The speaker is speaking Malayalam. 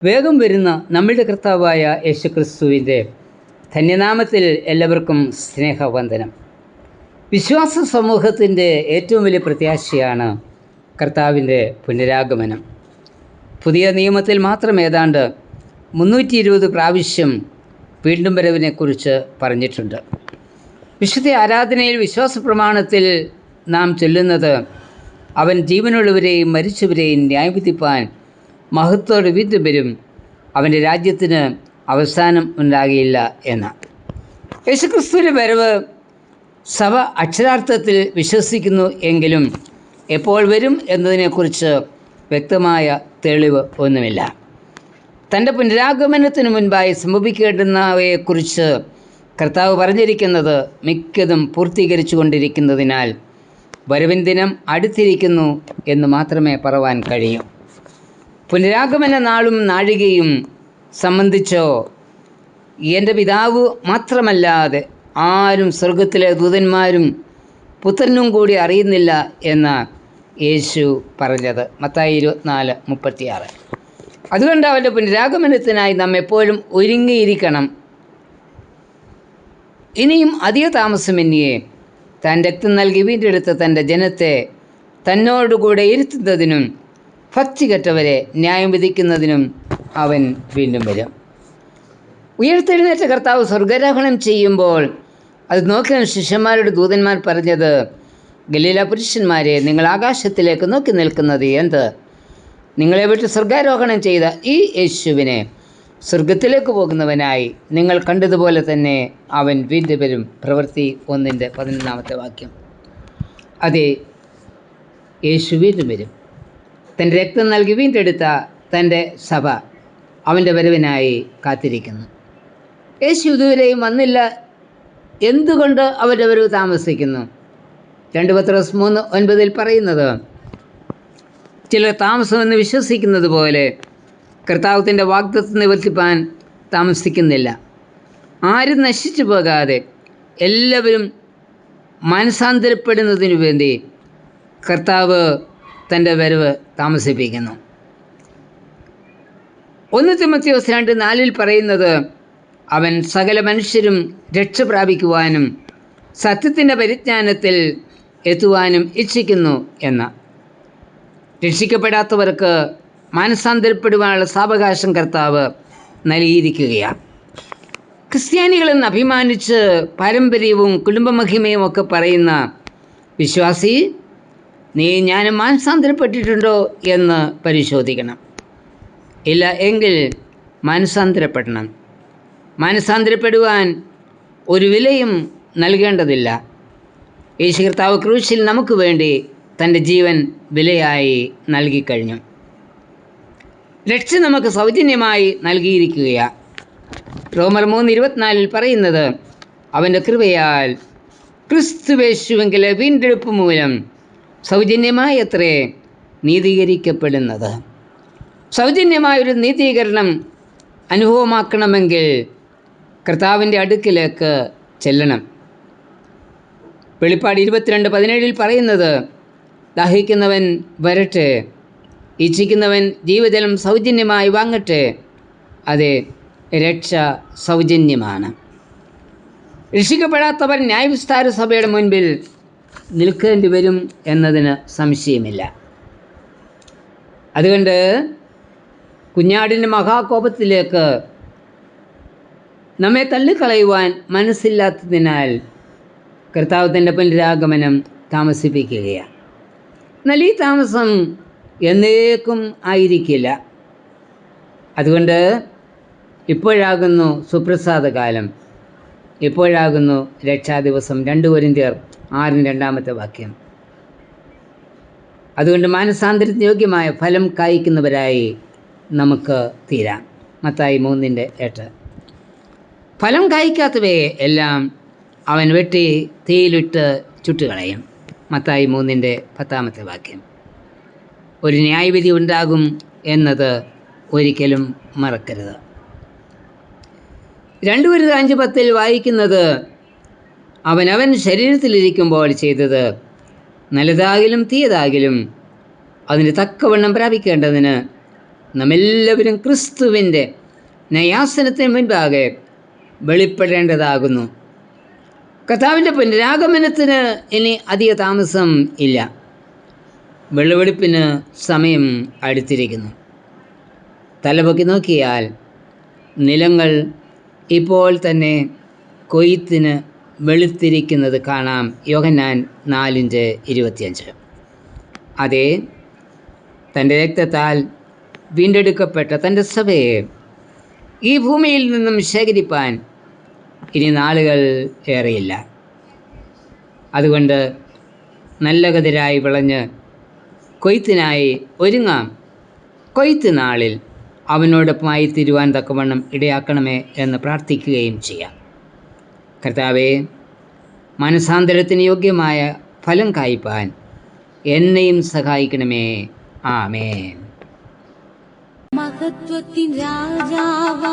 വേഗം വരുന്ന നമ്മളുടെ കർത്താവായ യേശുക്രിസ്തുവിൻ്റെ ധന്യനാമത്തിൽ എല്ലാവർക്കും സ്നേഹവന്ദനം. വിശ്വാസ സമൂഹത്തിൻ്റെ ഏറ്റവും വലിയ പ്രത്യാശയാണ് കർത്താവിൻ്റെ പുനരാഗമനം. പുതിയ നിയമത്തിൽ മാത്രം ഏതാണ്ട് 320 പ്രാവശ്യം വീണ്ടും വരവിനെക്കുറിച്ച് പറഞ്ഞിട്ടുണ്ട്. വിശുദ്ധ ആരാധനയിൽ വിശ്വാസ പ്രമാണത്തിൽ നാം ചൊല്ലുന്നത്, അവൻ ജീവനുള്ളവരെയും മരിച്ചവരെയും ന്യായവിധിപ്പാൻ മഹത്വത്തോടെ വീണ്ടും വരും, അവൻ്റെ രാജ്യത്തിന് അവസാനം ഉണ്ടാകില്ല എന്ന്. യേശുക്രിസ്തുവിൻ്റെ വരവ് സഭ അക്ഷരാർത്ഥത്തിൽ വിശ്വസിക്കുന്നു എങ്കിലും എപ്പോൾ വരും എന്നതിനെക്കുറിച്ച് വ്യക്തമായ തെളിവ് ഒന്നുമില്ല. തൻ്റെ പുനരാഗമനത്തിന് മുൻപായി സംഭവിക്കേണ്ടുന്നവയെക്കുറിച്ച് കർത്താവ് പറഞ്ഞിരിക്കുന്നത് മിക്കതും പൂർത്തീകരിച്ചു കൊണ്ടിരിക്കുന്നതിനാൽ വരവിൻ ദിനം അടുത്തിരിക്കുന്നു എന്ന് മാത്രമേ പറവാൻ കഴിയൂ. പുനരാഗമന നാളും നാഴികയും സംബന്ധിച്ചോ എൻ്റെ പിതാവ് മാത്രമല്ലാതെ ആരും സ്വർഗത്തിലെ ദൂതന്മാരും പുത്രനും കൂടി അറിയുന്നില്ല എന്ന് യേശു പറഞ്ഞത് മത്തായി 24:36. അതുകൊണ്ട് അവൻ്റെ പുനരാഗമനത്തിനായി നാം എപ്പോഴും ഒരുങ്ങിയിരിക്കണം. ഇനിയും അധിക താമസമെന്നിയെ താൻ രക്തം നൽകി വീണ്ടെടുത്ത തൻ്റെ ജനത്തെ തന്നോടുകൂടെ ഇരുത്തുന്നതിനും ഭക്തികെട്ടവരെ ന്യായം വിധിക്കുന്നതിനും അവൻ വീണ്ടും വരും. ഉയർത്തെഴുന്നേറ്റ കർത്താവ് സ്വർഗാരോഹണം ചെയ്യുമ്പോൾ അത് നോക്കിയ ശിഷ്യന്മാരുടെ ദൂതന്മാർ പറഞ്ഞത്, ഗലീല പുരുഷന്മാരെ, നിങ്ങൾ ആകാശത്തിലേക്ക് നോക്കി നിൽക്കുന്നത് എന്ത്? നിങ്ങളെ വിട്ട് സ്വർഗാരോഹണം ചെയ്ത ഈ യേശുവിനെ സ്വർഗത്തിലേക്ക് പോകുന്നവനായി നിങ്ങൾ കണ്ടതുപോലെ തന്നെ അവൻ വീണ്ടും വരും. പ്രവൃത്തി 1:11 അതെ, യേശു വീണ്ടും വരും. തൻ്റെ രക്തം നൽകി വീണ്ടെടുത്ത തൻ്റെ സഭ അവൻ്റെ വരവിനായി കാത്തിരിക്കുന്നു. യേശു ഇതുവരെയും വന്നില്ല. എന്തുകൊണ്ട് അവൻ്റെ വരവ് താമസിക്കുന്നു? 2 പത്രോസ് 3:9 പറയുന്നത്, ചിലർ താമസമെന്ന് വിശ്വസിക്കുന്നത് പോലെ കർത്താവത്തിൻ്റെ വാഗ്ദത്തം നിവർത്തിപ്പാൻ താമസിക്കുന്നില്ല. ആരും നശിച്ചു പോകാതെ എല്ലാവരും മാനസാന്തരപ്പെടുന്നതിനു വേണ്ടി കർത്താവ് തൻ്റെ വരവ് താമസിപ്പിക്കുന്നു. 1 തിമോഥെയോസ് 2:4 പറയുന്നത്, അവൻ സകല മനുഷ്യരും രക്ഷ പ്രാപിക്കുവാനും സത്യത്തിൻ്റെ പരിജ്ഞാനത്തിൽ എത്തുവാനും ഇച്ഛിക്കുന്നു എന്ന്. രക്ഷിക്കപ്പെടാത്തവർക്ക് മാനസാന്തരപ്പെടുവാനുള്ള സാവകാശം കർത്താവ് നൽകിയിരിക്കുകയാണ്. ക്രിസ്ത്യാനികളെന്ന് അഭിമാനിച്ച് പാരമ്പര്യവും കുടുംബമഹിമയും ഒക്കെ പറയുന്ന വിശ്വാസി, നീ ഞാനും മാനസാന്തരപ്പെട്ടിട്ടുണ്ടോ എന്ന് പരിശോധിക്കണം. ഇല്ല എങ്കിൽ മാനസാന്തരപ്പെടണം. മാനസാന്തരപ്പെടുവാൻ ഒരു വിലയും നൽകേണ്ടതില്ല. യേശു കർത്താവ് ക്രൂശിൽ നമുക്ക് വേണ്ടി തൻ്റെ ജീവൻ വിലയായി നൽകിക്കഴിഞ്ഞു. രക്ഷ നമുക്ക് സൗജന്യമായി നൽകിയിരിക്കുകയാണ്. റോമർ 3:24 പറയുന്നത്, അവൻ്റെ കൃപയാൽ ക്രിസ്തുവേശുവെങ്കിലെ വീണ്ടെടുപ്പ് മൂലം സൗജന്യമായി അത്രേ നീതീകരിക്കപ്പെടുന്നത്. സൗജന്യമായൊരു നീതീകരണം അനുഭവമാക്കണമെങ്കിൽ കർത്താവിൻ്റെ അടുക്കിലേക്ക് ചെല്ലണം. വെളിപ്പാട് 22:17 പറയുന്നത്, ദാഹിക്കുന്നവൻ വരട്ടെ, ഇച്ഛിക്കുന്നവൻ ജീവജലം സൗജന്യമായി വാങ്ങട്ടെ. അതെ, രക്ഷ സൗജന്യമാണ്. രക്ഷിക്കപ്പെടാത്തവർ ന്യായവിസ്താര സഭയുടെ മുൻപിൽ നിൽക്കേണ്ടി വരും എന്നതിന് സംശയമില്ല. അതുകൊണ്ട് കുഞ്ഞാടിൻ്റെ മഹാകോപത്തിലേക്ക് നമ്മെ തള്ളിക്കളയുവാൻ മനസ്സില്ലാത്തതിനാൽ കർത്താവ് തൻ്റെ പുനരാഗമനം താമസിപ്പിക്കുകയാണ്. എന്നാൽ ഈ താമസം എന്നേക്കും ആയിരിക്കില്ല. അതുകൊണ്ട് ഇപ്പോഴാകുന്നു സുപ്രസാദകാലം, ഇപ്പോഴാകുന്നു രക്ഷാദിവസം. 2 കൊരിന്ത്യർ 6:2 അതുകൊണ്ട് മാനസാന്തരത്തിന് യോഗ്യമായ ഫലം കായ്ക്കുന്നവരായി നമുക്ക് തീരാം. മത്തായി 3:8 ഫലം കായ്ക്കാത്തവയെ എല്ലാം അവൻ വെട്ടി തീയിലിട്ട് ചുട്ടുകളയും. മത്തായി 3:10 ഒരു ന്യായവിധി ഉണ്ടാകും എന്നത് ഒരിക്കലും മറക്കരുത്. 2 കൊരിന്ത്യർ 5:10 വായിക്കുന്നത്, അവനവൻ ശരീരത്തിലിരിക്കുമ്പോൾ ചെയ്തത് നല്ലതാകിലും തീയതാകിലും അതിന് തക്കവണ്ണം പ്രാപിക്കേണ്ടതിന് നമ്മെല്ലാവരും ക്രിസ്തുവിൻ്റെ ന്യായാസനത്തിന് മുൻപാകെ വെളിപ്പെടേണ്ടതാകുന്നു. കർത്താവിൻ്റെ പുനരാഗമനത്തിന് ഇനി അധിക താമസം ഇല്ല. വെളിവെടുപ്പിന് സമയം അടുത്തിരിക്കുന്നു. തലപൊക്കി നോക്കിയാൽ നിലങ്ങൾ ഇപ്പോൾ തന്നെ കൊയ്ത്തിന് വെളുത്തിരിക്കുന്നത് കാണാം. യോഹന്നാൻ 4:25. അതേ, തൻ്റെ രക്തത്താൽ വീണ്ടെടുക്കപ്പെട്ട തൻ്റെ സഭയെ ഈ ഭൂമിയിൽ നിന്നും ശേഖരിപ്പാൻ ഇനി നാളുകൾ ഏറെയില്ല. അതുകൊണ്ട് നല്ല കതിരായി വിളഞ്ഞ് കൊയ്ത്തിനായി ഒരുങ്ങാം. കൊയ്ത്ത് നാളിൽ അവനോടൊപ്പമായി തിരുവാൻ തക്കവണ്ണം ഇടയാക്കണമേ എന്ന് പ്രാർത്ഥിക്കുകയും ചെയ്യാം. കർത്താവേ, മനസാന്തരത്തിന് യോഗ്യമായ ഫലം കായ്പാൻ എന്നെയും സഹായിക്കണമേ. ആമേൻ. മഹത്വത്തിൻ രാജാവ